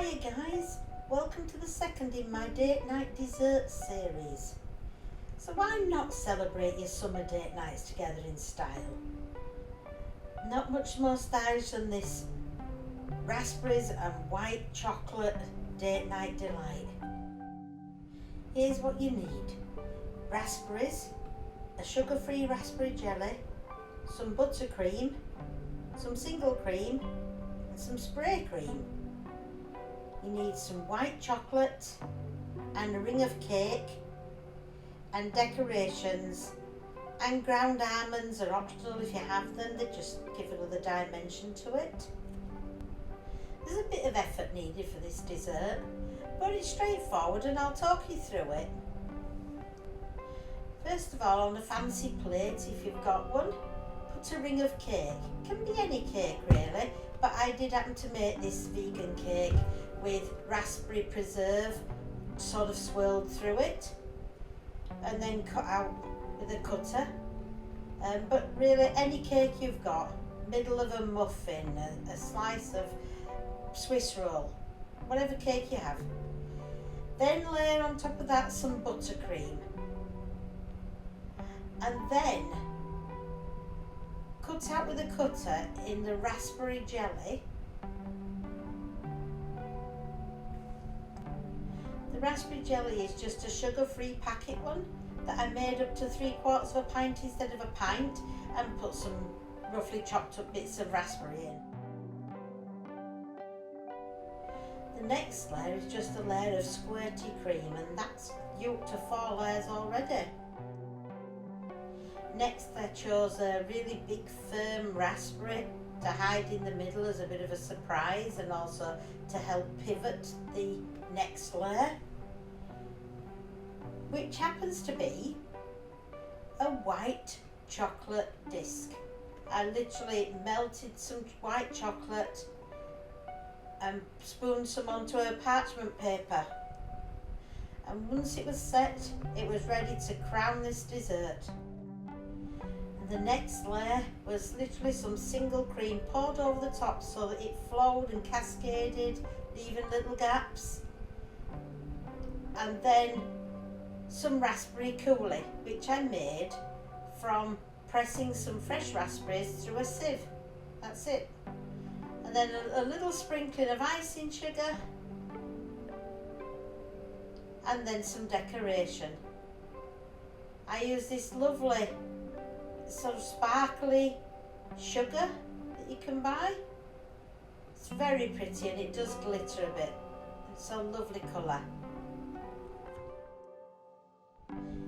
Hiya guys, welcome to the second in my date night dessert series. So why not celebrate your summer date nights together in style? Not much more stylish than this raspberries and white chocolate date night delight. Here's what you need: raspberries, a sugar-free raspberry jelly, some buttercream, some single cream and some spray cream. You need some white chocolate and a ring of cake and decorations, and ground almonds are optional if you have them, they just give another dimension to it. There's a bit of effort needed for this dessert, but it's straightforward and I'll talk you through it. First of all, on a fancy plate, if you've got one, put a ring of cake. It can be any cake really, but I did happen to make this vegan cake with raspberry preserve sort of swirled through it and then cut out with a cutter. But really any cake you've got, middle of a muffin, a slice of Swiss roll, whatever cake you have. Then layer on top of that some buttercream, and then cut out with a cutter in the raspberry jelly. The raspberry jelly is just a sugar-free packet one that I made up to 3/4 of a pint instead of a pint, and put some roughly chopped up bits of raspberry in. The next layer is just a layer of squirty cream, and that's yoked to 4 layers already. Next I chose a really big firm raspberry to hide in the middle as a bit of a surprise and also to help pivot the next layer, which happens to be a white chocolate disc. I literally melted some white chocolate and spooned some onto a parchment paper, and once it was set, it was ready to crown this dessert. The next layer was literally some single cream poured over the top so that it flowed and cascaded, leaving little gaps. And then some raspberry coulis, which I made from pressing some fresh raspberries through a sieve. That's it. And then a little sprinkling of icing sugar, and then some decoration. I use this lovely sort of sparkly sugar that you can buy. It's very pretty and it does glitter a bit. It's a lovely colour.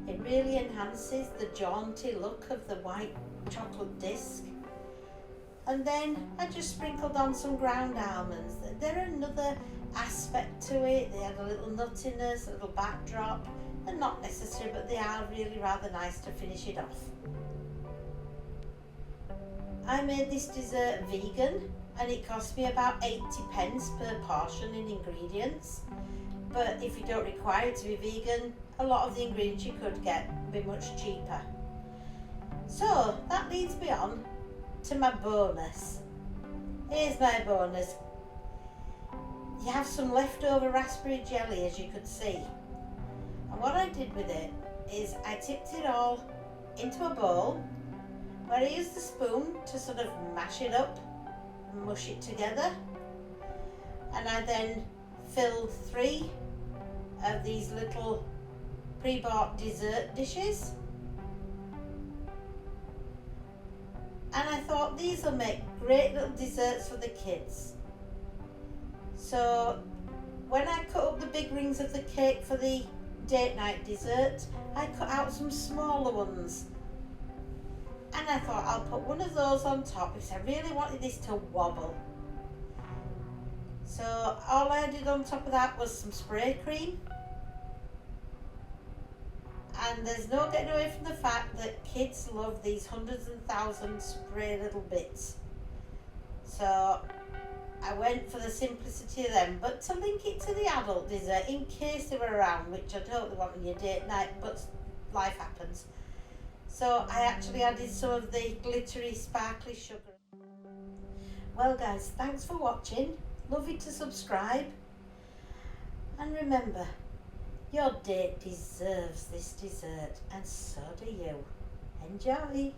It really enhances the jaunty look of the white chocolate disc. And then I just sprinkled on some ground almonds. They're another aspect to it. They add a little nuttiness, a little backdrop. They're not necessary, but they are really rather nice to finish it off. I made this dessert vegan and it cost me about 80p per portion in ingredients. But if you don't require it to be vegan, a lot of the ingredients you could get would be much cheaper. So that leads me on to my bonus. Here's my bonus. You have some leftover raspberry jelly, as you could see. And what I did with it is I tipped it all into a bowl where I used the spoon to sort of mash it up and mush it together. And I then filled 3 of these little pre-bought dessert dishes. And I thought these will make great little desserts for the kids. So when I cut up the big rings of the cake for the date night dessert, I cut out some smaller ones. And I thought I'll put one of those on top because I really wanted this to wobble. So all I did on top of that was some spray cream. And there's no getting away from the fact that kids love these hundreds and thousands spray little bits. So I went for the simplicity of them, but to link it to the adult dessert in case they were around, which I don't want on your date night, but life happens. So I actually added some of the glittery sparkly sugar. Well guys, thanks for watching. Love you to subscribe. And remember, your date deserves this dessert, and so do you. Enjoy!